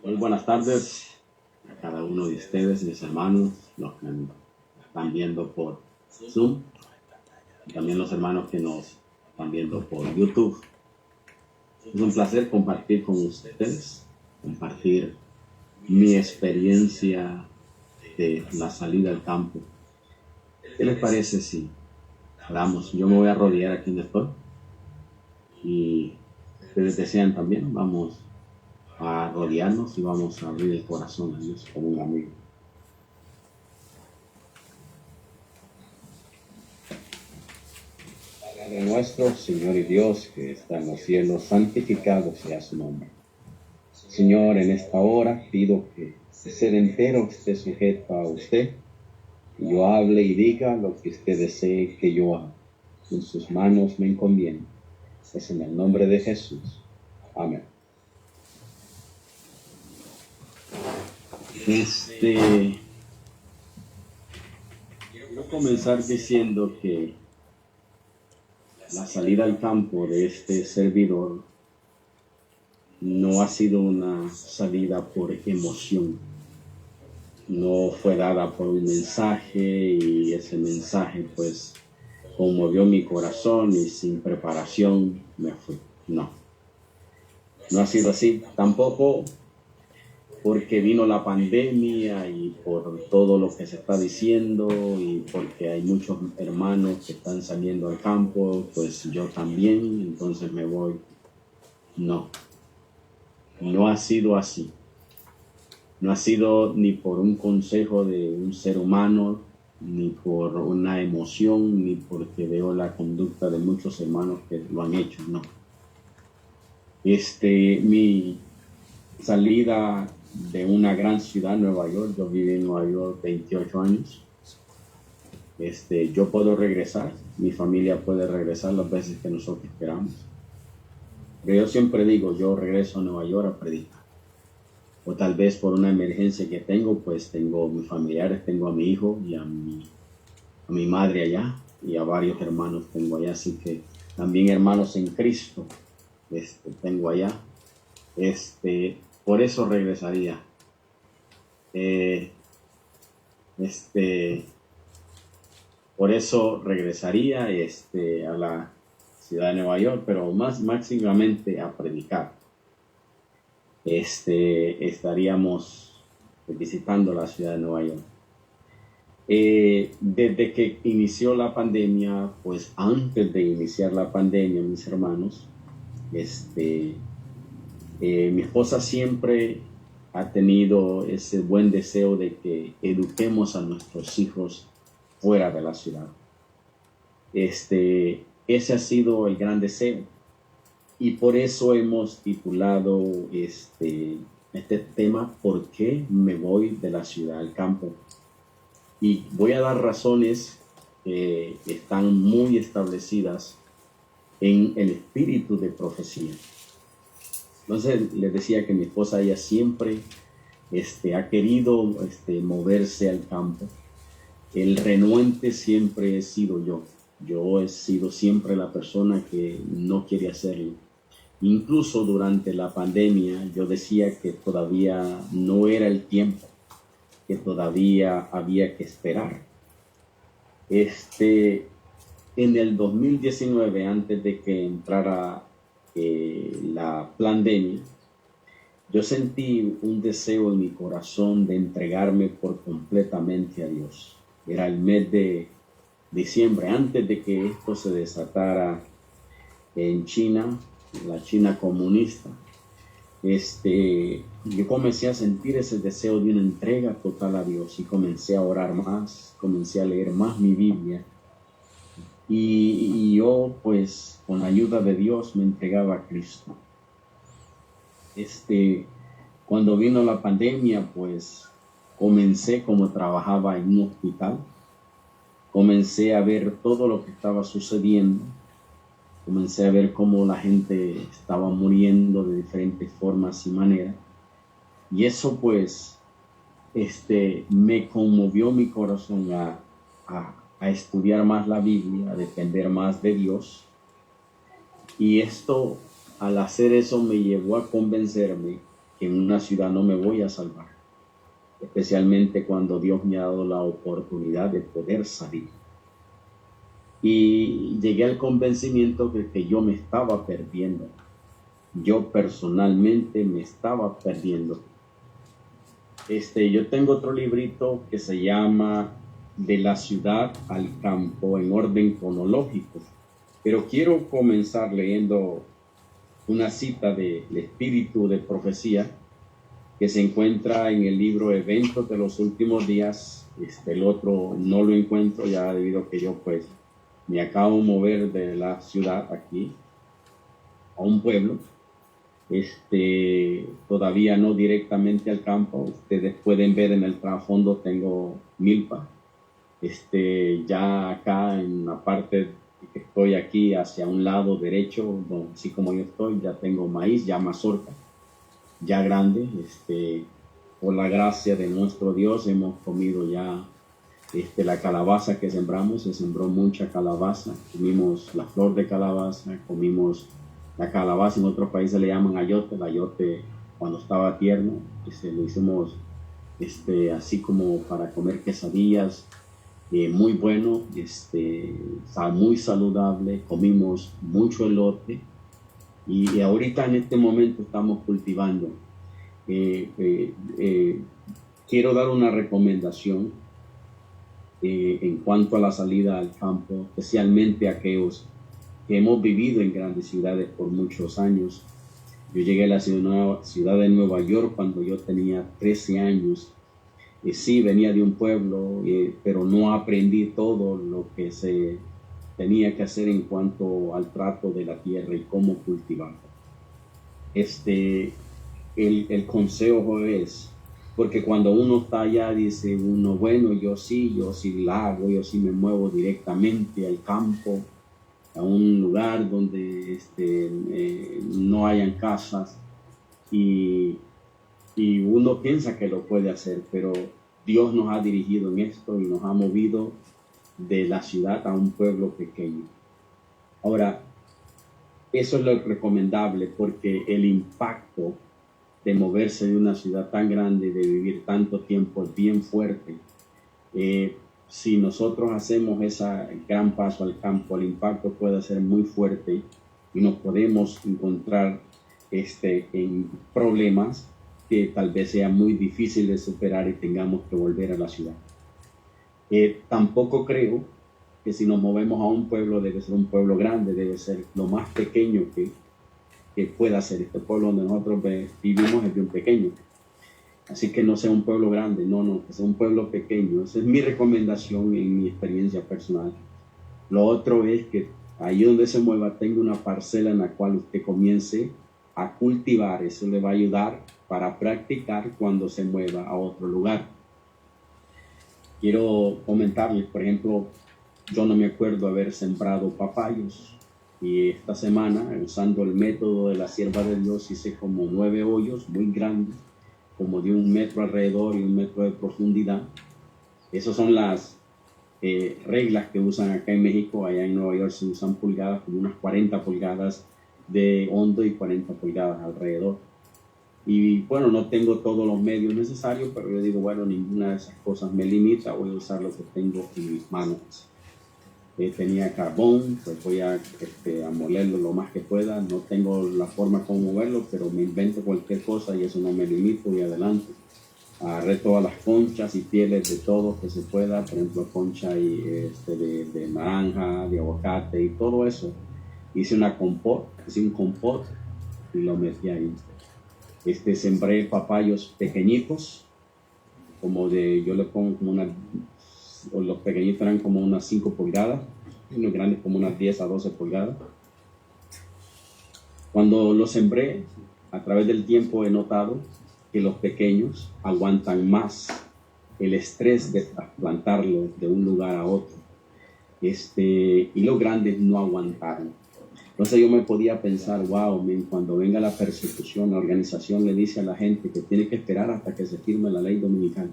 Muy buenas tardes a cada uno de ustedes, mis hermanos, los que están viendo por Zoom, y también los hermanos que nos están viendo por YouTube. Es un placer compartir con ustedes, compartir mi experiencia de la salida al campo. ¿Qué les parece si oramos? Yo me voy a rodear aquí donde estoy y ustedes desean también, vamos a rodearnos y vamos a abrir el corazón a Dios como un amigo. Padre nuestro, Señor y Dios, que está en los cielos, santificado sea su nombre. Señor, en esta hora pido que el ser entero esté sujeto a usted, que yo hable y diga lo que usted desee que yo haga. En sus manos me encomiendo. Es en el nombre de Jesús. Amén. Quiero comenzar diciendo que la salida al campo de este servidor no ha sido una salida por emoción. No fue dada por un mensaje y ese mensaje pues conmovió mi corazón y sin preparación me fui. No ha sido así. Tampoco porque vino la pandemia y por todo lo que se está diciendo y porque hay muchos hermanos que están saliendo al campo, pues yo también, entonces me voy. No ha sido así. No ha sido ni por un consejo de un ser humano, ni por una emoción, ni porque veo la conducta de muchos hermanos que lo han hecho, no. Mi salida de una gran ciudad, Nueva York, yo viví en Nueva York 28 años. Yo puedo regresar, mi familia puede regresar las veces que nosotros queramos. Pero yo siempre digo, yo regreso a Nueva York a predicar. O tal vez por una emergencia que tengo, pues tengo mis familiares, tengo a mi hijo y a mi madre allá, y a varios hermanos tengo allá, así que también hermanos en Cristo tengo allá. Por eso regresaría. Por eso regresaría a la ciudad de Nueva York, pero máximamente a predicar. Estaríamos visitando la ciudad de Nueva York. Desde que inició la pandemia, pues antes de iniciar la pandemia, mis hermanos, mi esposa siempre ha tenido ese buen deseo de que eduquemos a nuestros hijos fuera de la ciudad. Ese ha sido el gran deseo. Y por eso hemos titulado este tema, ¿por qué me voy de la ciudad al campo? Y voy a dar razones que están muy establecidas en el espíritu de profecía. Entonces les decía que mi esposa, ella siempre ha querido moverse al campo. El renuente siempre he sido yo. Yo he sido siempre la persona que no quiere hacerlo. Incluso durante la pandemia yo decía que todavía no era el tiempo, que todavía había que esperar. En el 2019, antes de que entrara la pandemia, yo sentí un deseo en mi corazón de entregarme por completamente a Dios. Era el mes de diciembre, antes de que esto se desatara en China, la China comunista. Yo comencé a sentir ese deseo de una entrega total a Dios y comencé a orar más, comencé a leer más mi Biblia y yo pues con la ayuda de Dios me entregaba a Cristo. Cuando vino la pandemia, pues comencé, como trabajaba en un hospital, comencé a ver todo lo que estaba sucediendo. Comencé a ver cómo la gente estaba muriendo de diferentes formas y maneras. Y eso pues me conmovió mi corazón a estudiar más la Biblia, a depender más de Dios. Y esto, al hacer eso, me llevó a convencerme que en una ciudad no me voy a salvar, especialmente cuando Dios me ha dado la oportunidad de poder salir. Y llegué al convencimiento de que yo me estaba perdiendo. Yo personalmente me estaba perdiendo. Yo tengo otro librito que se llama De la ciudad al campo en orden cronológico, pero quiero comenzar leyendo una cita del Espíritu de Profecía que se encuentra en el libro Eventos de los Últimos Días. El otro no lo encuentro ya debido a que yo pues me acabo de mover de la ciudad aquí a un pueblo. Todavía no directamente al campo. Ustedes pueden ver en el trasfondo tengo milpa. Ya acá en la parte que estoy aquí hacia un lado derecho, así como yo estoy, ya tengo maíz, ya mazorca, ya grande. Por la gracia de nuestro Dios hemos comido ya la calabaza que sembramos. Se sembró mucha calabaza, comimos la flor de calabaza, comimos la calabaza, en otros países le llaman ayote. El ayote cuando estaba tierno, lo hicimos así como para comer quesadillas, muy bueno, muy saludable. Comimos mucho elote y ahorita en este momento estamos cultivando. Quiero dar una recomendación en cuanto a la salida al campo, especialmente aquellos que hemos vivido en grandes ciudades por muchos años. Yo llegué a la ciudad de Nueva York cuando yo tenía 13 años. Sí, venía de un pueblo, pero no aprendí todo lo que se tenía que hacer en cuanto al trato de la tierra y cómo cultivarla. El consejo es, porque cuando uno está allá dice uno, bueno, yo sí la hago, yo sí me muevo directamente al campo, a un lugar donde no hayan casas, y uno piensa que lo puede hacer, pero Dios nos ha dirigido en esto y nos ha movido de la ciudad a un pueblo pequeño. Ahora, eso es lo recomendable, porque el impacto de moverse de una ciudad tan grande, de vivir tanto tiempo, es bien fuerte. Si nosotros hacemos ese gran paso al campo, el impacto puede ser muy fuerte y nos podemos encontrar en problemas que tal vez sea muy difícil de superar y tengamos que volver a la ciudad. Tampoco creo que si nos movemos a un pueblo debe ser un pueblo grande, debe ser lo más pequeño que pueda ser. Este pueblo donde nosotros vivimos es bien pequeño, así que no sea un pueblo grande, no, que sea un pueblo pequeño. Esa es mi recomendación en mi experiencia personal. Lo otro es que ahí donde se mueva tenga una parcela en la cual usted comience a cultivar. Eso le va a ayudar para practicar cuando se mueva a otro lugar. Quiero comentarles, por ejemplo, yo no me acuerdo haber sembrado papayos, y esta semana, usando el método de la sierva de Dios, hice como 9 hoyos muy grandes, como de 1 metro alrededor y 1 metro de profundidad. Esas son las reglas que usan acá en México. Allá en Nueva York se usan pulgadas, como unas 40 pulgadas de hondo y 40 pulgadas alrededor. Y bueno, no tengo todos los medios necesarios, pero yo digo, bueno, ninguna de esas cosas me limita, voy a usar lo que tengo en mis manos. Tenía carbón, pues voy a molerlo lo más que pueda. No tengo la forma como moverlo, pero me invento cualquier cosa y eso no me limito, y adelante. Agarré todas las conchas y pieles de todo que se pueda, por ejemplo, concha y, de naranja, de aguacate y todo eso. Hice un compot y lo metí ahí. Sembré papayos pequeñitos, yo le pongo como los pequeñitos eran como unas 5 pulgadas, y los grandes como unas 10 a 12 pulgadas. Cuando los sembré, a través del tiempo he notado que los pequeños aguantan más el estrés de trasplantarlo de un lugar a otro, y los grandes no aguantaron. Entonces yo me podía pensar, wow, cuando venga la persecución, la organización le dice a la gente que tiene que esperar hasta que se firme la ley dominical.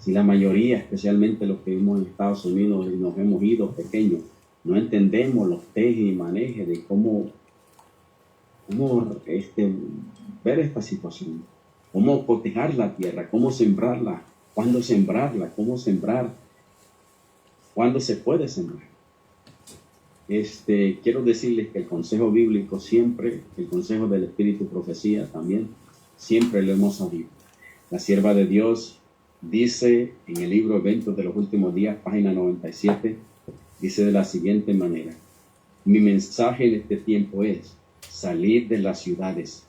Si la mayoría, especialmente los que vivimos en Estados Unidos y nos hemos ido pequeños, no entendemos los tejes y manejes de cómo ver esta situación. cómo cotejar la tierra, cómo sembrarla, cuándo sembrarla, cómo sembrar, cuándo se puede sembrar. Quiero decirles que el consejo bíblico siempre, el consejo del Espíritu Profecía también, siempre lo hemos sabido. La sierva de Dios dice en el libro Eventos de los Últimos Días, página 97, dice de la siguiente manera: mi mensaje en este tiempo es salir de las ciudades,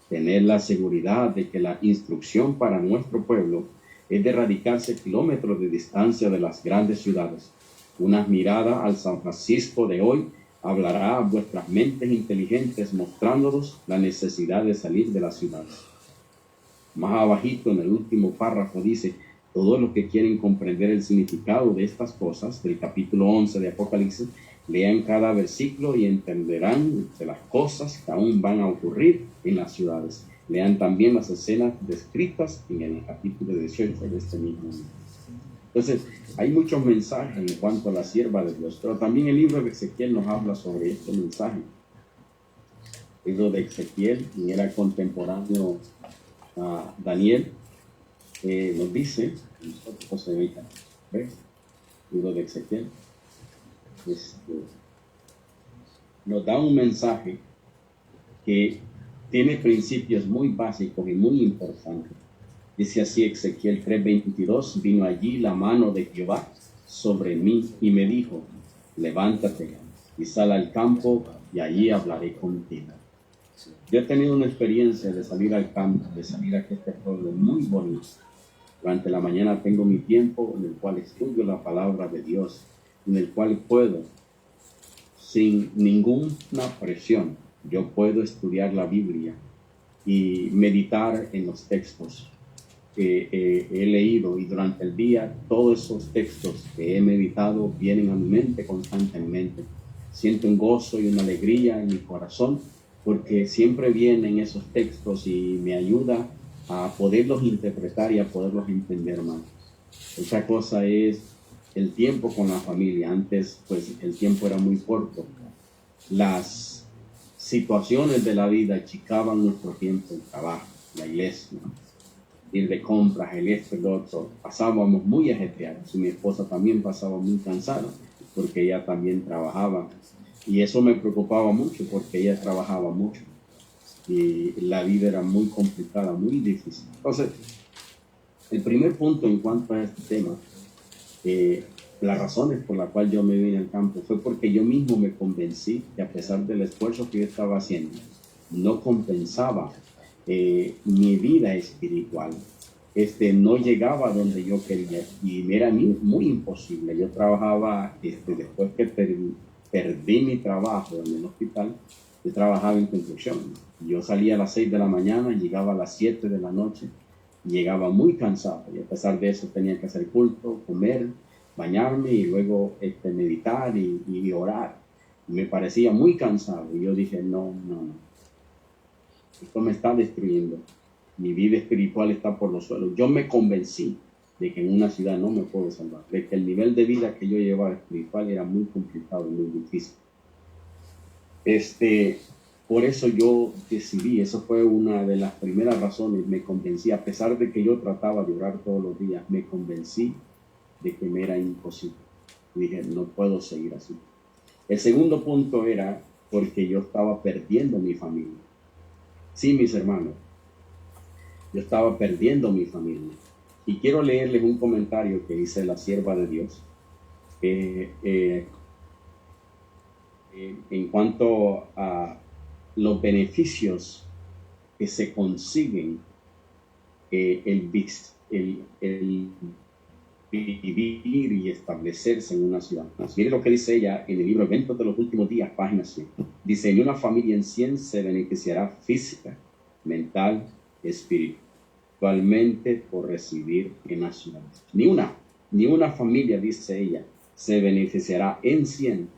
tener la seguridad de que la instrucción para nuestro pueblo es de radicarse kilómetros de distancia de las grandes ciudades. Una mirada al San Francisco de hoy hablará a vuestras mentes inteligentes, mostrándonos la necesidad de salir de las ciudades. Más abajito, en el último párrafo, dice: todos los que quieren comprender el significado de estas cosas, del capítulo 11 de Apocalipsis, lean cada versículo y entenderán de las cosas que aún van a ocurrir en las ciudades. Lean también las escenas descritas en el capítulo 18 de este mismo libro. Entonces, hay muchos mensajes en cuanto a la sierva de Dios, pero también el libro de Ezequiel nos habla sobre este mensaje. El libro de Ezequiel, quien era contemporáneo a Daniel, nos dice, el libro de Ezequiel, nos da un mensaje que tiene principios muy básicos y muy importantes. Dice así Ezequiel 3:22: vino allí la mano de Jehová sobre mí y me dijo: levántate y sal al campo y allí hablaré contigo. Yo he tenido una experiencia de salir al campo, de salir a este pueblo muy bonito. Durante la mañana tengo mi tiempo en el cual estudio la palabra de Dios, en el cual puedo, sin ninguna presión, yo puedo estudiar la Biblia y meditar en los textos que he leído, y durante el día todos esos textos que he meditado vienen a mi mente constantemente. Siento un gozo y una alegría en mi corazón porque siempre vienen esos textos y me ayuda a poderlos interpretar y a poderlos entender más. Otra cosa es el tiempo con la familia. Antes, pues, el tiempo era muy corto. Las situaciones de la vida achicaban nuestro tiempo, el trabajo, la iglesia, ir de compras, el otro. Pasábamos muy ajetreados. Mi esposa también pasaba muy cansada porque ella también trabajaba. Y eso me preocupaba mucho porque ella trabajaba mucho. Y la vida era muy complicada, muy difícil. Entonces, el primer punto en cuanto a este tema, las razones por las cuales yo me vine al campo fue porque yo mismo me convencí que a pesar del esfuerzo que yo estaba haciendo, no compensaba mi vida espiritual. No llegaba donde yo quería y me era muy imposible. Yo trabajaba, después que perdí mi trabajo en el hospital, yo trabajaba en construcción. Yo salía a las 6 de la mañana, llegaba a las 7 de la noche, llegaba muy cansado y a pesar de eso tenía que hacer culto, comer, bañarme y luego meditar y orar. Me parecía muy cansado y yo dije, no, esto me está destruyendo. Mi vida espiritual está por los suelos. Yo me convencí de que en una ciudad no me puedo salvar, de que el nivel de vida que yo llevaba espiritual era muy complicado y muy difícil. Por eso yo decidí, eso fue una de las primeras razones, me convencí, a pesar de que yo trataba de orar todos los días, me convencí de que me era imposible. Dije, no puedo seguir así. El segundo punto era porque yo estaba perdiendo mi familia. Sí, mis hermanos, yo estaba perdiendo mi familia. Y quiero leerles un comentario que dice la sierva de Dios en cuanto a los beneficios que se consiguen el vivir y establecerse en una ciudad. Mire lo que dice ella en el libro Eventos de los Últimos Días, página 100. Dice: ni una familia en 100 se beneficiará física, mental, espiritualmente por residir en la ciudad. Ni una familia, dice ella, se beneficiará en 100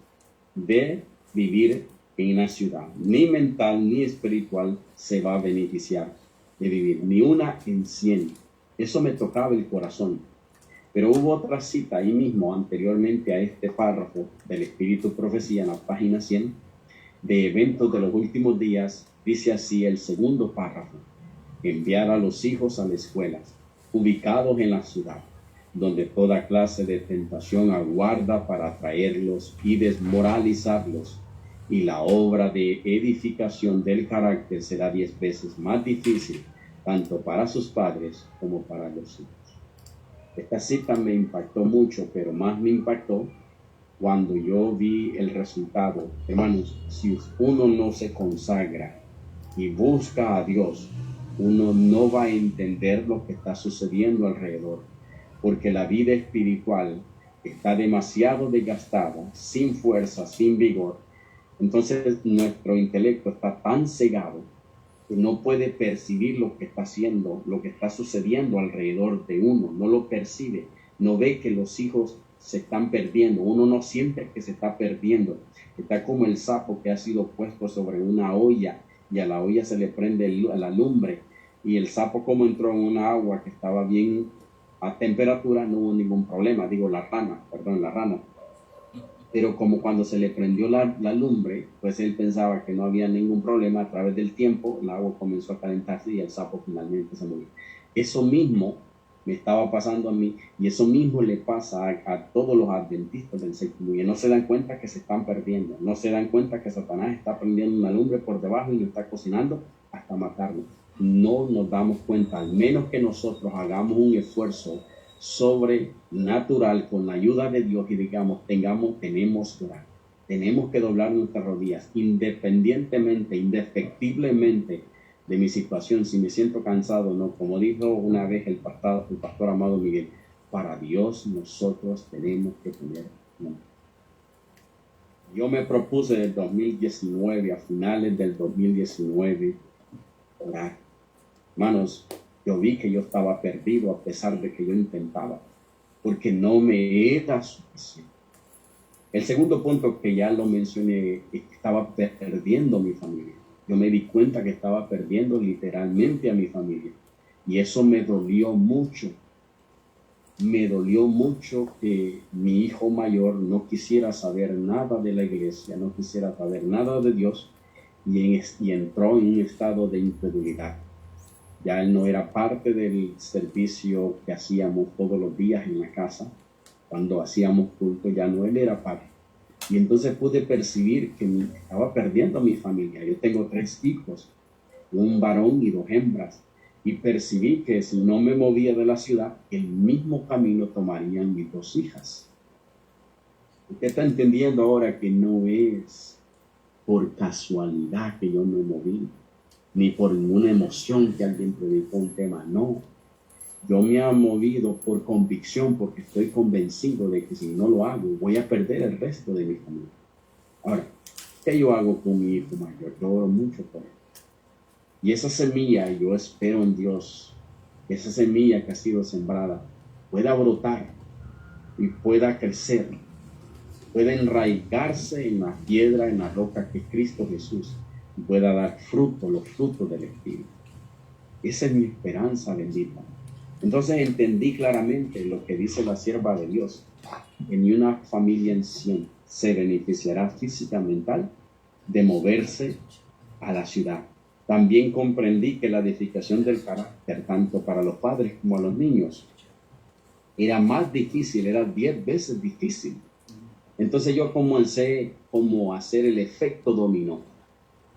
de vivir en la ciudad. Ni mental ni espiritual se va a beneficiar de vivir. Ni una en 100. Eso me tocaba el corazón. Pero hubo otra cita ahí mismo, anteriormente a este párrafo del Espíritu Profecía, en la página 100, de Eventos de los Últimos Días. Dice así el segundo párrafo: enviar a los hijos a la escuela, ubicados en la ciudad, donde toda clase de tentación aguarda para atraerlos y desmoralizarlos, y la obra de edificación del carácter será 10 veces más difícil, tanto para sus padres como para los hijos. Esta cita me impactó mucho, pero más me impactó cuando yo vi el resultado. Hermanos, si uno no se consagra y busca a Dios, uno no va a entender lo que está sucediendo alrededor, porque la vida espiritual está demasiado desgastada, sin fuerza, sin vigor. Entonces nuestro intelecto está tan cegado que no puede percibir lo que está haciendo, lo que está sucediendo alrededor de uno, no lo percibe, no ve que los hijos se están perdiendo, uno no siente que se está perdiendo, está como el sapo que ha sido puesto sobre una olla y a la olla se le prende la lumbre, y el sapo, como entró en una agua que estaba bien a temperatura, no hubo ningún problema, la rana, pero como cuando se le prendió la lumbre, pues él pensaba que no había ningún problema. A través del tiempo el agua comenzó a calentarse y el sapo finalmente se murió. Eso mismo me estaba pasando a mí, y eso mismo le pasa a todos los adventistas del séptimo día. No se dan cuenta que se están perdiendo, no se dan cuenta que Satanás está prendiendo una lumbre por debajo y lo está cocinando hasta matarlo. No nos damos cuenta, al menos que nosotros hagamos un esfuerzo sobrenatural con la ayuda de Dios y digamos, tenemos que orar, tenemos que doblar nuestras rodillas, independientemente, indefectiblemente de mi situación. Si me siento cansado, no, como dijo una vez el pastor Amado Miguel, para Dios nosotros tenemos que tener nombre. Yo me propuse del 2019, a finales del 2019, orar. Hermanos, yo vi que yo estaba perdido a pesar de que yo intentaba, porque no me era suficiente. El segundo punto, que ya lo mencioné, es que estaba perdiendo mi familia. Yo me di cuenta que estaba perdiendo literalmente a mi familia, y eso me dolió mucho. Me dolió mucho que mi hijo mayor no quisiera saber nada de la iglesia, no quisiera saber nada de Dios, y entró en un estado de incredulidad. Ya él no era parte del servicio que hacíamos todos los días en la casa. Cuando hacíamos culto, ya no él era parte. Y entonces pude percibir que estaba perdiendo a mi familia. Yo tengo 3 hijos, un varón y 2 hembras. Y percibí que si no me movía de la ciudad, el mismo camino tomarían mis 2 hijas. Usted está entendiendo ahora que no es por casualidad que yo me moví, ni por ninguna emoción que alguien predicó un tema, no. Yo me he movido por convicción, porque estoy convencido de que si no lo hago, voy a perder el resto de mi familia. Ahora, ¿qué yo hago con mi hijo mayor? Yo oro mucho por él. Y esa semilla, yo espero en Dios, que esa semilla que ha sido sembrada pueda brotar y pueda crecer, pueda enraigarse en la piedra, en la roca que es Cristo Jesús, y pueda dar fruto, los frutos del Espíritu. Esa es mi esperanza bendita. Entonces entendí claramente lo que dice la sierva de Dios: que ni una familia en 100 se beneficiará física, mental, de moverse a la ciudad. También comprendí que la edificación del carácter, tanto para los padres como a los niños, era más difícil, era 10 veces difícil. Entonces yo comencé como a hacer el efecto dominó.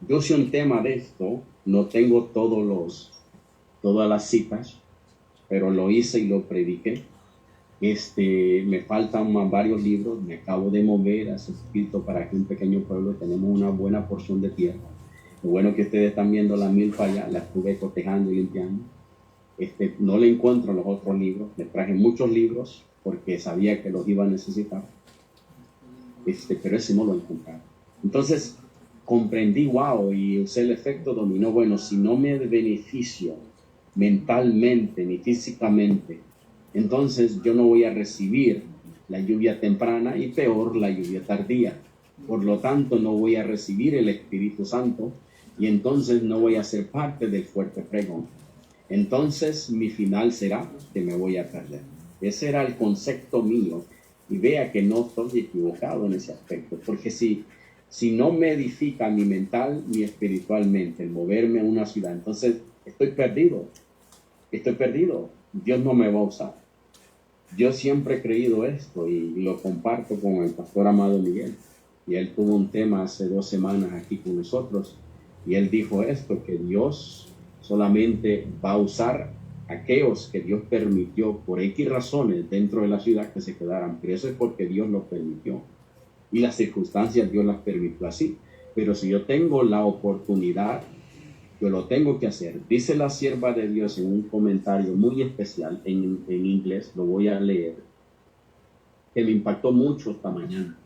Yo hice un tema de esto, no tengo todas las citas, pero lo hice y lo prediqué. Me faltan varios libros, me acabo de mover, hace poquito, para que un pequeño pueblo tenemos una buena porción de tierra. Lo bueno que ustedes están viendo la milpa allá, la estuve cotejando y limpiando. No le encuentro los otros libros, le traje muchos libros porque sabía que los iba a necesitar, pero ese no lo encontré. Entonces comprendí, wow, y usé el efecto dominó. Bueno, si no me beneficio mentalmente ni físicamente, entonces yo no voy a recibir la lluvia temprana, y peor, la lluvia tardía. Por lo tanto, no voy a recibir el Espíritu Santo, y entonces no voy a ser parte del fuerte pregón. Entonces mi final será que me voy a perder. Ese era el concepto mío, y vea que no estoy equivocado en ese aspecto, porque si no me edifica ni mental ni espiritualmente el moverme a una ciudad, entonces estoy perdido, Dios no me va a usar. Yo siempre he creído esto y lo comparto con el pastor Amado Miguel. Y él tuvo un tema hace 2 semanas aquí con nosotros. Y él dijo esto, que Dios solamente va a usar a aquellos que Dios permitió por X razones dentro de la ciudad que se quedaran. Pero eso es porque Dios lo permitió. Y las circunstancias Dios las permitió así. Pero si yo tengo la oportunidad, yo lo tengo que hacer. Dice la sierva de Dios en un comentario muy especial en inglés, lo voy a leer, que me impactó mucho esta mañana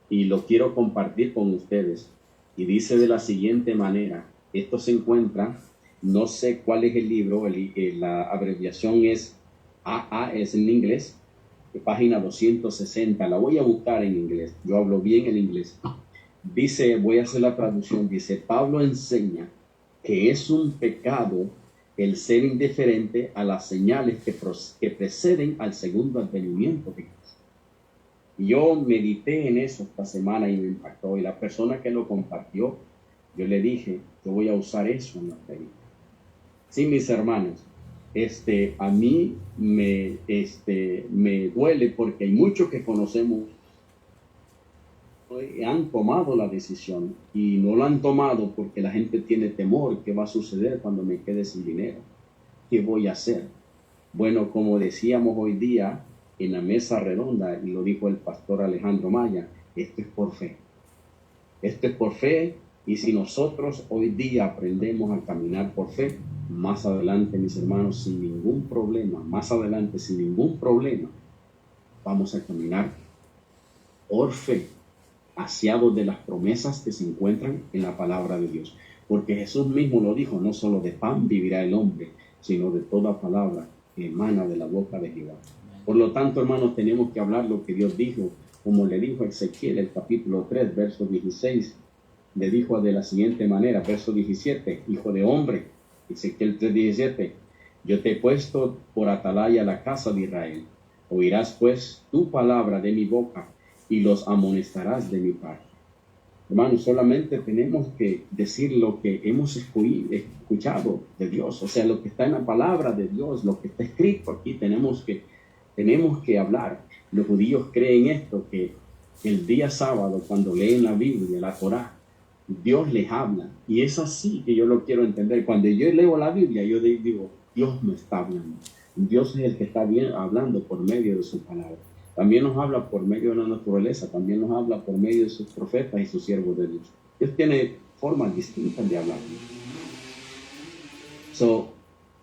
y lo quiero compartir con ustedes. Y dice de la siguiente manera, esto se encuentra, no sé cuál es el libro, la abreviación es AA, es en inglés, página 260, la voy a buscar en inglés, yo hablo bien el inglés. Dice, voy a hacer la traducción, dice, Pablo enseña que es un pecado el ser indiferente a las señales que preceden al segundo advenimiento de Cristo. Y yo medité en eso esta semana y me impactó. Y la persona que lo compartió, yo le dije, yo voy a usar eso en la prédica. Sí, mis hermanos, a mí me duele porque hay muchos que conocemos han tomado la decisión y no lo han tomado porque la gente tiene temor. ¿Qué va a suceder cuando me quede sin dinero? ¿Qué voy a hacer? Bueno, como decíamos hoy día en la mesa redonda, y lo dijo el pastor Alejandro Maya, esto es por fe. Esto es por fe, y si nosotros hoy día aprendemos a caminar por fe, más adelante, mis hermanos, sin ningún problema, vamos a caminar por fe, asiados de las promesas que se encuentran en la palabra de Dios. Porque Jesús mismo lo dijo, no solo de pan vivirá el hombre, sino de toda palabra que emana de la boca de Jehová. Por lo tanto, hermanos, tenemos que hablar lo que Dios dijo, como le dijo a Ezequiel, el capítulo 3, verso 16, le dijo de la siguiente manera, verso 17, hijo de hombre, Ezequiel 3, 17, yo te he puesto por atalaya a la casa de Israel, oirás pues tu palabra de mi boca, y los amonestarás de mi parte. Hermanos, solamente tenemos que decir lo que hemos escuchado de Dios, o sea, lo que está en la palabra de Dios, lo que está escrito aquí, tenemos que hablar. Los judíos creen esto, que el día sábado, cuando leen la Biblia, la Torá, Dios les habla, y es así que yo lo quiero entender. Cuando yo leo la Biblia, yo digo, Dios me está hablando. Dios es el que está hablando por medio de su palabra. También nos habla por medio de la naturaleza, también nos habla por medio de sus profetas y sus siervos de Dios. Dios tiene formas distintas de hablar.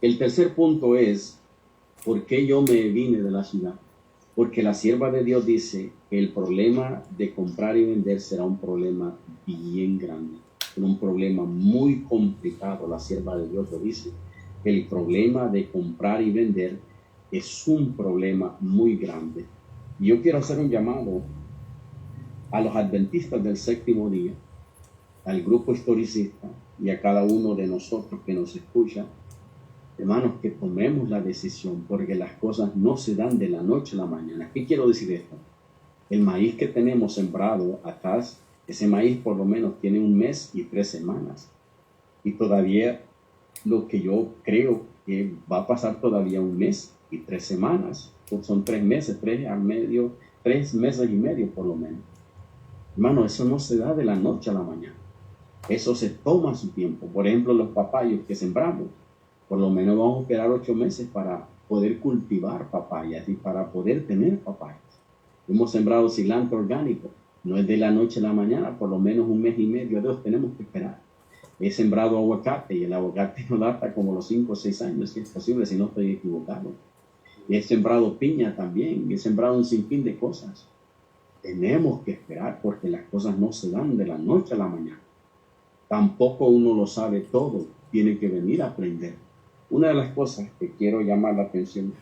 El tercer punto es, ¿por qué yo me vine de la ciudad? Porque la sierva de Dios dice que el problema de comprar y vender será un problema bien grande, un problema muy complicado. La sierva de Dios lo dice. El problema de comprar y vender es un problema muy grande. Yo quiero hacer un llamado a los adventistas del séptimo día, al grupo historicista y a cada uno de nosotros que nos escucha, hermanos, que tomemos la decisión, porque las cosas no se dan de la noche a la mañana. ¿Qué quiero decir esto? El maíz que tenemos sembrado atrás, ese maíz por lo menos tiene 1 mes y 3 semanas. Y todavía lo que yo creo que va a pasar todavía 1 mes y 3 semanas. Son 3 meses, 3 meses y medio por lo menos. Hermano, eso no se da de la noche a la mañana. Eso se toma su tiempo. Por ejemplo, los papayos que sembramos, por lo menos vamos a esperar 8 meses para poder cultivar papayas y para poder tener papayas. Hemos sembrado cilantro orgánico. No es de la noche a la mañana, por lo menos 1 mes y medio, 2 tenemos que esperar. He sembrado aguacate y el aguacate no da hasta como los 5 o 6 años, si es posible, si no estoy equivocado. Y he sembrado piña también, y he sembrado un sinfín de cosas. Tenemos que esperar porque las cosas no se dan de la noche a la mañana. Tampoco uno lo sabe todo, tiene que venir a aprender. Una de las cosas que quiero llamar la atención,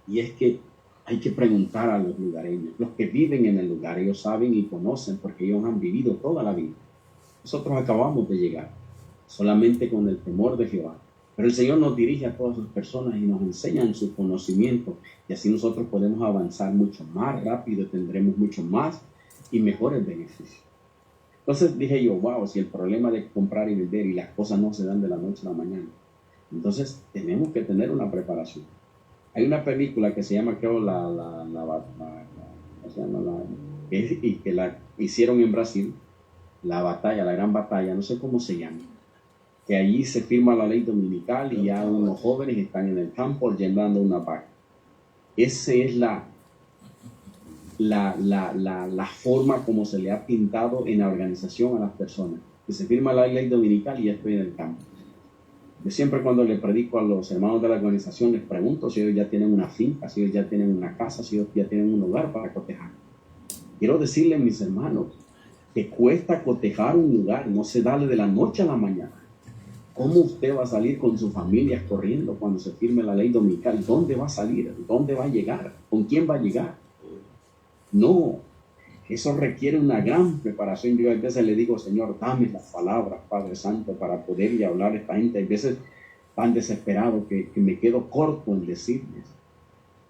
y es que hay que preguntar a los lugareños, los que viven en el lugar, ellos saben y conocen porque ellos han vivido toda la vida. Nosotros acabamos de llegar, solamente con el temor de Jehová. Pero el Señor nos dirige a todas las personas y nos enseña en su conocimiento, y así nosotros podemos avanzar mucho más rápido, tendremos mucho más y mejores beneficios. Entonces dije yo, wow, si el problema de comprar y vender y las cosas no se dan de la noche a la mañana, entonces tenemos que tener una preparación. Hay una película que se llama, creo, ¿cómo se llama? Y que la hicieron en Brasil, la batalla, la gran batalla, no sé cómo se llama, que allí se firma la ley dominical y ya unos jóvenes están en el campo llenando una vaca. Esa es la forma como se le ha pintado en la organización a las personas, que se firma la ley dominical y ya estoy en el campo. Yo siempre cuando le predico a los hermanos de la organización les pregunto si ellos ya tienen una finca, si ellos ya tienen una casa, si ellos ya tienen un lugar para cotejar. Quiero decirles, mis hermanos, que cuesta cotejar un lugar, no se da de la noche a la mañana. ¿Cómo usted va a salir con sus familias corriendo cuando se firme la ley dominical? ¿Dónde va a salir? ¿Dónde va a llegar? ¿Con quién va a llegar? No, eso requiere una gran preparación. Yo a veces le digo, Señor, dame las palabras, Padre Santo, para poder y hablar a esta gente. A veces tan desesperado que me quedo corto en decirles.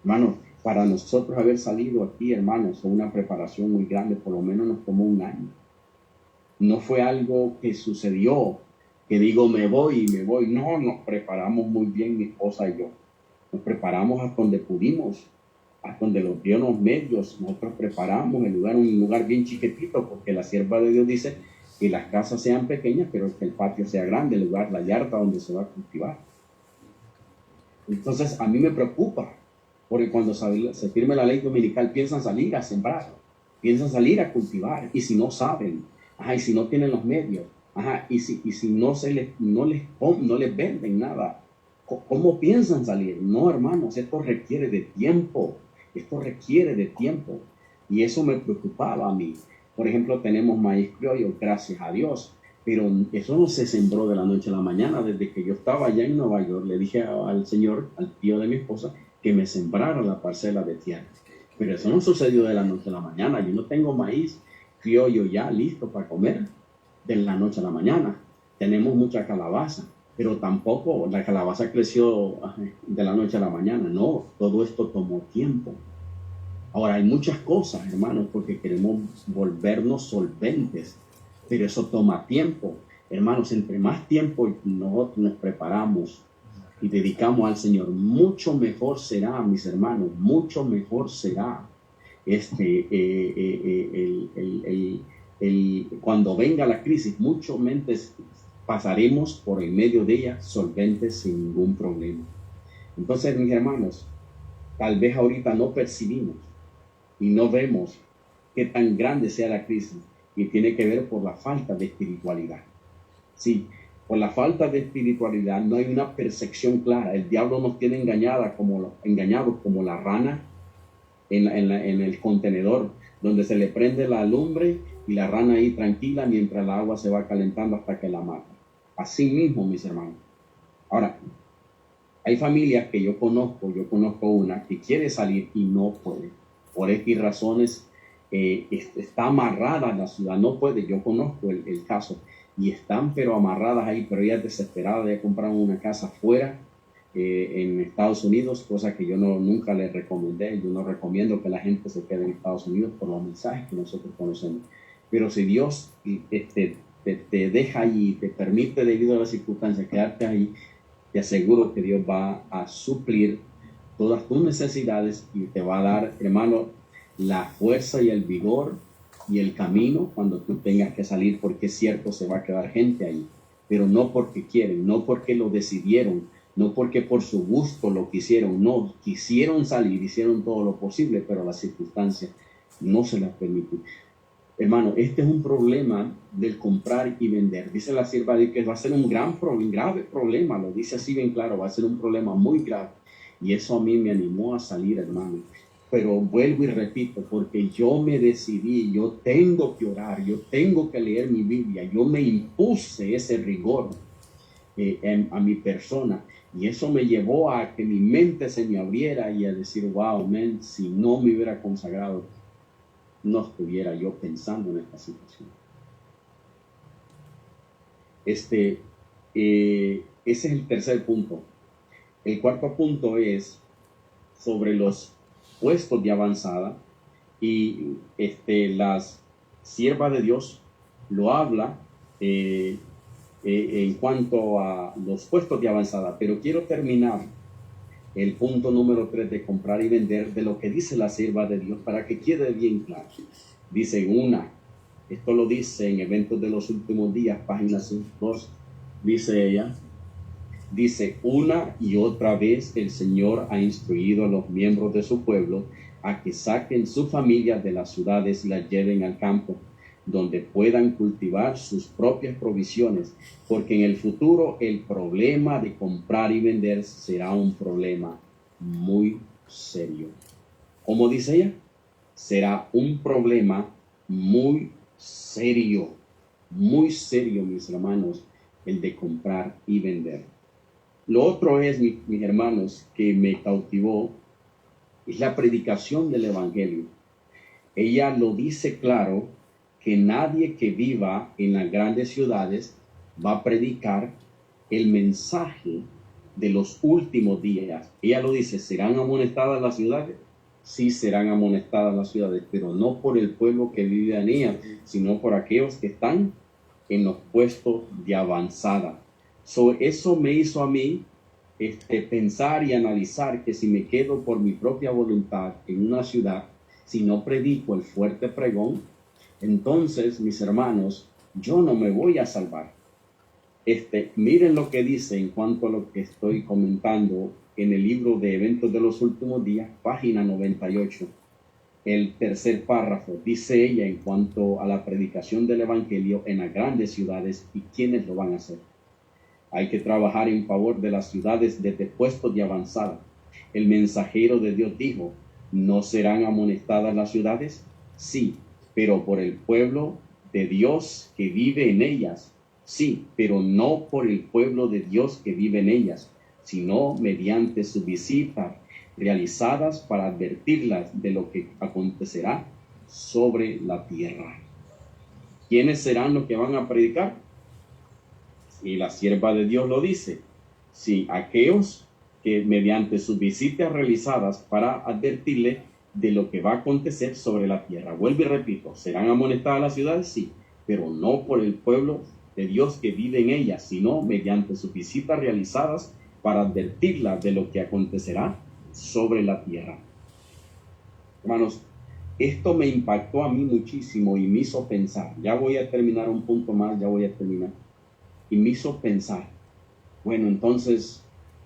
Hermanos, para nosotros haber salido aquí, hermanos, con una preparación muy grande, por lo menos nos tomó un año. No fue algo que sucedió, que digo, me voy. No, nos preparamos muy bien, mi esposa y yo. Nos preparamos hasta donde pudimos, hasta donde los dio los medios. Nosotros preparamos el lugar, un lugar bien chiquitito, porque la sierva de Dios dice que las casas sean pequeñas, pero que el patio sea grande, el lugar, la yarda donde se va a cultivar. Entonces, a mí me preocupa, porque cuando se firme la ley dominical, piensan salir a sembrar, piensan salir a cultivar, y si no saben, y si no tienen los medios, y si no les venden nada, ¿cómo piensan salir? No, hermanos, esto requiere de tiempo, y eso me preocupaba a mí. Por ejemplo, tenemos maíz criollo, gracias a Dios, pero eso no se sembró de la noche a la mañana. Desde que yo estaba allá en Nueva York, le dije al señor, al tío de mi esposa, que me sembrara la parcela de tierra. Pero eso no sucedió de la noche a la mañana. Yo no tengo maíz criollo ya listo para comer de la noche a la mañana. Tenemos mucha calabaza, pero tampoco la calabaza creció de la noche a la mañana. No, todo esto tomó tiempo. Ahora, hay muchas cosas, hermanos, porque queremos volvernos solventes, pero eso toma tiempo. Hermanos, entre más tiempo nosotros nos preparamos y dedicamos al Señor, mucho mejor será, mis hermanos, mucho mejor será cuando venga la crisis, mucho menos pasaremos por el medio de ella solventes sin ningún problema. Entonces, mis hermanos, tal vez ahorita no percibimos y no vemos qué tan grande sea la crisis, y tiene que ver por la falta de espiritualidad. Sí, por la falta de espiritualidad no hay una percepción clara. El diablo nos tiene engañados como la rana en el contenedor, donde se le prende la lumbre y la rana ahí tranquila mientras el agua se va calentando hasta que la mata. Así mismo, mis hermanos. Ahora, hay familias que yo conozco una que quiere salir y no puede. Por X razones, está amarrada en la ciudad, no puede. Yo conozco el caso, y están pero amarradas ahí, pero ella es desesperada de comprar una casa fuera, en Estados Unidos, cosa que yo nunca les recomendé. Yo no recomiendo que la gente se quede en Estados Unidos por los mensajes que nosotros conocemos. Pero si Dios te deja ahí, te permite debido a las circunstancias quedarte ahí, te aseguro que Dios va a suplir todas tus necesidades y te va a dar, hermano, la fuerza y el vigor y el camino cuando tú tengas que salir, porque es cierto, se va a quedar gente ahí, pero no porque quieren, no porque lo decidieron, no porque por su gusto lo quisieron, no, quisieron salir, hicieron todo lo posible, pero las circunstancias no se las permiten. Hermano, este es un problema del comprar y vender. Dice la sierva de que va a ser un grave problema, lo dice así bien claro, va a ser un problema muy grave. Y eso a mí me animó a salir, hermano. Pero vuelvo y repito, porque yo me decidí, yo tengo que orar, yo tengo que leer mi Biblia, yo me impuse ese rigor a mi persona. Y eso me llevó a que mi mente se me abriera y a decir, wow, man, si no me hubiera consagrado, no estuviera yo pensando en esta situación. Ese es el tercer punto. El cuarto punto es sobre los puestos de avanzada, y las siervas de Dios lo habla en cuanto a los puestos de avanzada, pero quiero terminar el punto número 3 de comprar y vender de lo que dice la sierva de Dios para que quede bien claro. Dice esto lo dice en Eventos de los Últimos Días, página 2, dice ella, dice, una y otra vez el Señor ha instruido a los miembros de su pueblo a que saquen sus familias de las ciudades y las lleven al campo, donde puedan cultivar sus propias provisiones, porque en el futuro el problema de comprar y vender será un problema muy serio. ¿Cómo dice ella? Será un problema muy serio, mis hermanos, el de comprar y vender. Lo otro es, mis hermanos, que me cautivó, es la predicación del Evangelio. Ella lo dice claro, que nadie que viva en las grandes ciudades va a predicar el mensaje de los últimos días. Ella lo dice, ¿serán amonestadas las ciudades? Sí, serán amonestadas las ciudades, pero no por el pueblo que vive en ellas, sino por aquellos que están en los puestos de avanzada. Eso me hizo a mí pensar y analizar que si me quedo por mi propia voluntad en una ciudad, si no predico el fuerte pregón, entonces, mis hermanos, yo no me voy a salvar. Miren lo que dice en cuanto a lo que estoy comentando en el libro de Eventos de los Últimos Días, página 98. El tercer párrafo, dice ella en cuanto a la predicación del Evangelio en las grandes ciudades y quiénes lo van a hacer. Hay que trabajar en favor de las ciudades desde puestos de avanzada. El mensajero de Dios dijo, ¿no serán amonestadas las ciudades? Sí, pero por el pueblo de Dios que vive en ellas. Sí, pero no por el pueblo de Dios que vive en ellas, sino mediante su visita realizadas para advertirlas de lo que acontecerá sobre la tierra. ¿Quiénes serán los que van a predicar? Y la sierva de Dios lo dice. Sí, aquellos que mediante sus visitas realizadas para advertirle de lo que va a acontecer sobre la tierra. Vuelvo y repito, ¿serán amonestadas las ciudades? Sí, pero no por el pueblo de Dios que vive en ellas, sino mediante sus visitas realizadas para advertirla de lo que acontecerá sobre la tierra. Hermanos, esto me impactó a mí muchísimo y me hizo pensar. Ya voy a terminar un punto más, ya voy a terminar. Y me hizo pensar, bueno, entonces,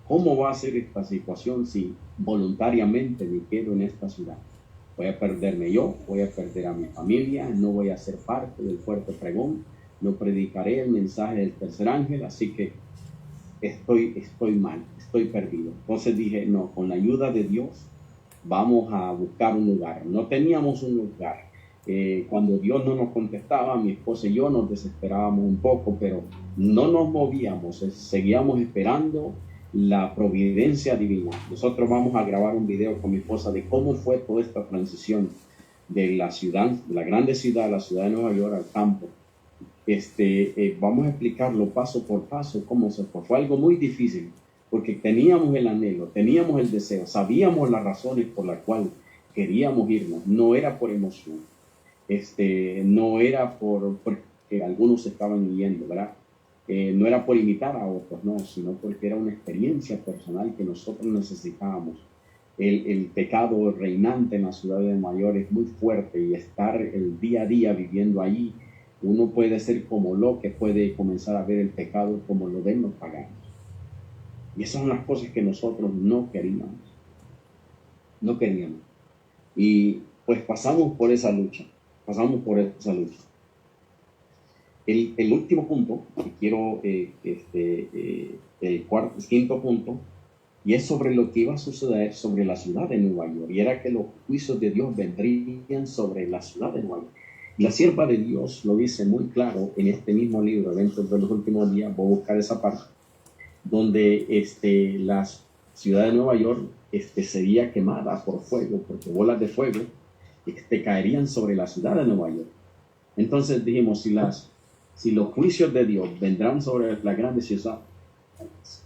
¿cómo va a ser esta situación si voluntariamente me quedo en esta ciudad? Voy a perderme yo, voy a perder a mi familia, no voy a ser parte del fuerte pregón, no predicaré el mensaje del tercer ángel, así que estoy mal, estoy perdido. Entonces dije, no, con la ayuda de Dios vamos a buscar un lugar. No teníamos un lugar. Cuando Dios no nos contestaba, mi esposa y yo nos desesperábamos un poco, pero no nos movíamos, seguíamos esperando la providencia divina. Nosotros vamos a grabar un video con mi esposa de cómo fue toda esta transición de la ciudad, de la grande ciudad, la ciudad de Nueva York al campo. Vamos a explicarlo paso por paso cómo se fue. Fue algo muy difícil porque teníamos el anhelo, teníamos el deseo, sabíamos las razones por las cuales queríamos irnos. No era por emoción, no era porque algunos se estaban yendo, ¿verdad? No era por imitar a otros, no, sino porque era una experiencia personal que nosotros necesitábamos. El pecado reinante en la ciudad de Nueva York es muy fuerte y estar el día a día viviendo allí, uno puede ser como lo que puede comenzar a ver el pecado como lo ven los paganos. Y esas son las cosas que nosotros no queríamos. No queríamos. Y pues pasamos por esa lucha. El último punto, que quiero, quinto punto, y es sobre lo que iba a suceder sobre la ciudad de Nueva York, y era que los juicios de Dios vendrían sobre la ciudad de Nueva York. La sierva de Dios lo dice muy claro en este mismo libro, Eventos de los Últimos Días. Voy a buscar esa parte, donde la ciudad de Nueva York sería quemada por fuego, porque bolas de fuego caerían sobre la ciudad de Nueva York. Entonces dijimos, si los juicios de Dios vendrán sobre las grandes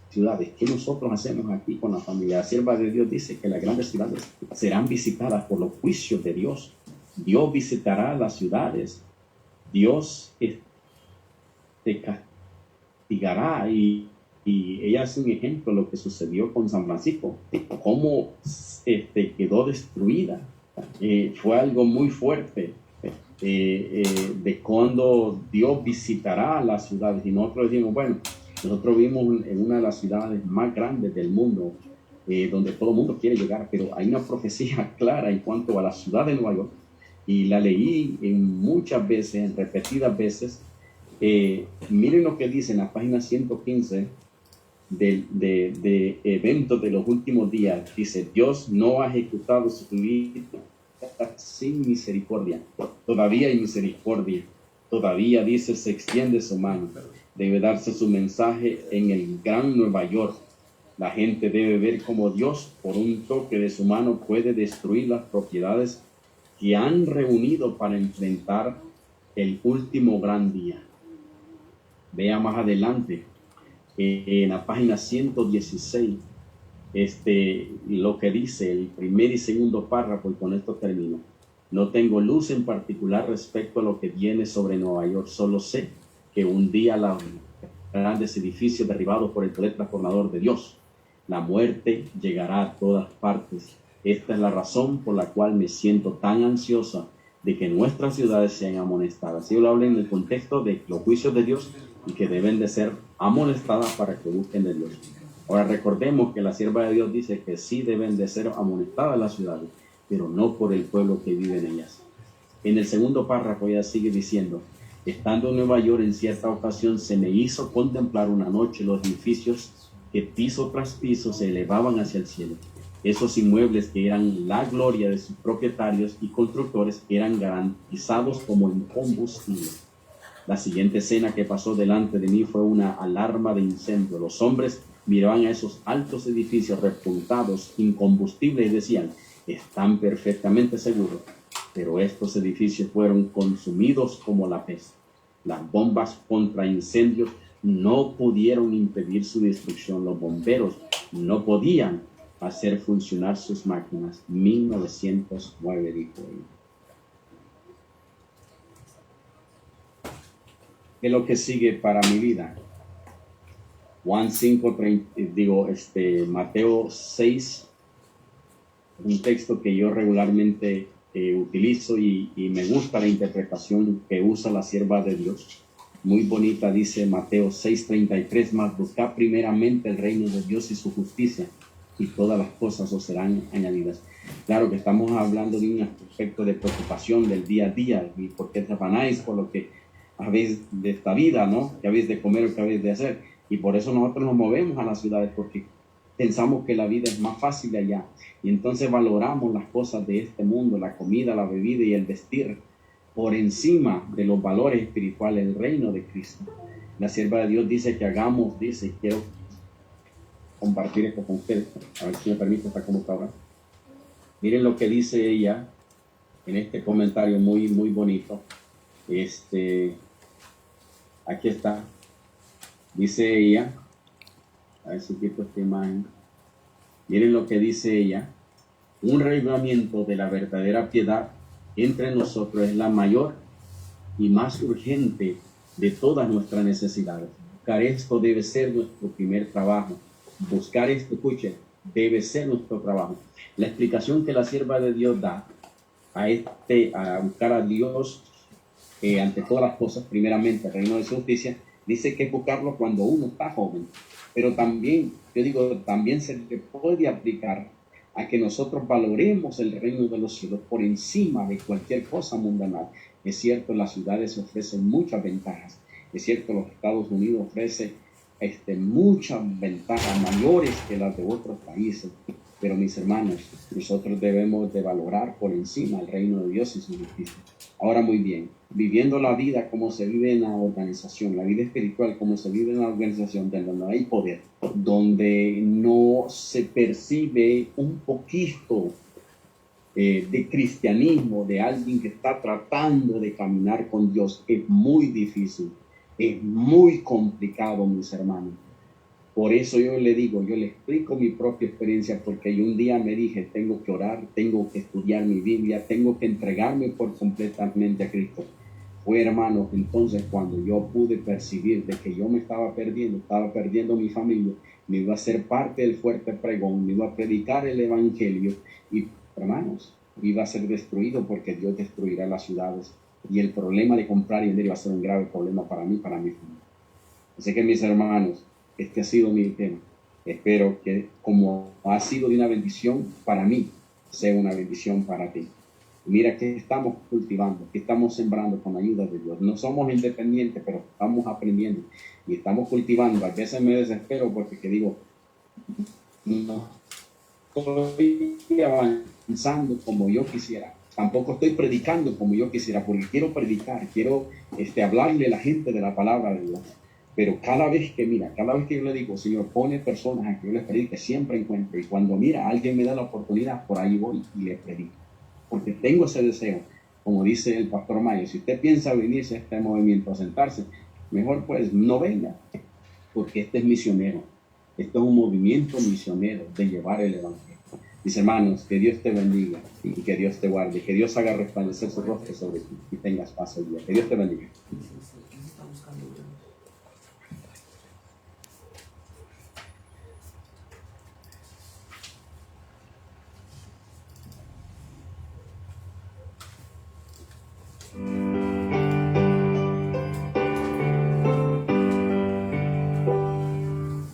ciudades, ¿qué nosotros hacemos aquí con la familia? La sierva de Dios dice que las grandes ciudades serán visitadas por los juicios de Dios. Dios visitará las ciudades Dios te castigará. Y ella es un ejemplo de lo que sucedió con San Francisco, cómo quedó destruida. Fue algo muy fuerte, de cuando Dios visitará las ciudades. Y nosotros decimos, bueno, nosotros vivimos en una de las ciudades más grandes del mundo, donde todo el mundo quiere llegar, pero hay una profecía clara en cuanto a la ciudad de Nueva York, y la leí muchas veces, en repetidas veces. Miren lo que dice en la página 115 de eventos de los últimos días. Dice: Dios no ha ejecutado su vida sin misericordia. Todavía hay misericordia. Todavía, dice, se extiende su mano. Debe darse su mensaje en el gran Nueva York. La gente debe ver cómo Dios, por un toque de su mano, puede destruir las propiedades que han reunido para enfrentar el último gran día. Vea más adelante, en la página 116, lo que dice el primer y segundo párrafo, y con esto termino. No tengo luz en particular respecto a lo que viene sobre Nueva York. Solo sé que un día los grandes edificios derribados por el poder transformador de Dios, la muerte llegará a todas partes. Esta es la razón por la cual me siento tan ansiosa de que nuestras ciudades sean amonestadas. Yo lo hablo en el contexto de los juicios de Dios y que deben de ser amonestadas para que busquen de Dios. Ahora recordemos que la sierva de Dios dice que sí deben de ser amonestadas las ciudades, pero no por el pueblo que vive en ellas. En el segundo párrafo ella sigue diciendo: estando en Nueva York, en cierta ocasión se me hizo contemplar una noche los edificios que piso tras piso se elevaban hacia el cielo. Esos inmuebles, que eran la gloria de sus propietarios y constructores, eran garantizados como incombustible. La siguiente escena que pasó delante de mí fue una alarma de incendio. Los hombres miraban a esos altos edificios repuntados, incombustibles, y decían: están perfectamente seguros. Pero estos edificios fueron consumidos como la peste. Las bombas contra incendios no pudieron impedir su destrucción. Los bomberos no podían hacer funcionar sus máquinas. 1909, dijo él. ¿Qué es lo que sigue para mi vida? Mateo 6, un texto que yo regularmente utilizo, y me gusta la interpretación que usa la sierva de Dios. Muy bonita, dice Mateo 6:33: mas buscad primeramente el reino de Dios y su justicia, y todas las cosas os serán añadidas. Claro que estamos hablando de un aspecto de preocupación del día a día, y por qué te afanáis por lo que habéis de esta vida, ¿no? Que habéis de comer o que habéis de hacer. Y por eso nosotros nos movemos a las ciudades, porque pensamos que la vida es más fácil allá, y entonces valoramos las cosas de este mundo, la comida, la bebida y el vestir, por encima de los valores espirituales del reino de Cristo. La sierva de Dios dice que hagamos, quiero compartir esto con ustedes, a ver si me permite esta computadora. Miren lo que dice ella en este comentario muy, muy bonito. Aquí está. Dice ella, a ver si quito esta imagen. Miren lo que dice ella: un reavivamiento de la verdadera piedad entre nosotros es la mayor y más urgente de todas nuestras necesidades. Buscar esto debe ser nuestro primer trabajo. Buscar esto, escuchen, debe ser nuestro trabajo. La explicación que la sierva de Dios da a buscar a Dios ante todas las cosas, primeramente el reino de su justicia, dice que es buscarlo cuando uno está joven. Pero también, también se le puede aplicar a que nosotros valoremos el reino de los cielos por encima de cualquier cosa mundana. Es cierto, las ciudades ofrecen muchas ventajas. Es cierto, los Estados Unidos ofrecen muchas ventajas mayores que las de otros países. Pero mis hermanos, nosotros debemos de valorar por encima el reino de Dios y su justicia. Ahora, muy bien, viviendo la vida como se vive en la organización, la vida espiritual como se vive en la organización, donde no hay poder, donde no se percibe un poquito de cristianismo de alguien que está tratando de caminar con Dios, es muy difícil, es muy complicado, mis hermanos. Por eso yo le explico mi propia experiencia, porque yo un día me dije: tengo que orar, tengo que estudiar mi Biblia, tengo que entregarme por completamente a Cristo. Fue, hermano, entonces cuando yo pude percibir de que yo me estaba perdiendo mi familia, me iba a ser parte del fuerte pregón, me iba a predicar el evangelio y, hermanos, iba a ser destruido porque Dios destruirá las ciudades y el problema de comprar y vender iba a ser un grave problema para mí, para mi familia. Así que, mis hermanos, este ha sido mi tema. Espero que, como ha sido de una bendición para mí, sea una bendición para ti. Mira que estamos cultivando, que estamos sembrando con ayuda de Dios. No somos independientes, pero estamos aprendiendo y estamos cultivando. A veces me desespero porque que digo, no estoy avanzando como yo quisiera. Tampoco estoy predicando como yo quisiera, porque quiero predicar, quiero hablarle a la gente de la palabra de Dios. Pero cada vez que yo le digo, Señor, pone personas a que yo les predique, siempre encuentro. Y cuando alguien me da la oportunidad, por ahí voy y le predico. Porque tengo ese deseo, como dice el pastor Mayo, si usted piensa venirse a este movimiento, a sentarse, mejor pues no venga, porque este es misionero. Esto es un movimiento misionero de llevar el evangelio. Mis hermanos, que Dios te bendiga y que Dios te guarde, que Dios haga resplandecer su rostro sobre ti y tengas paz hoy día. Que Dios te bendiga.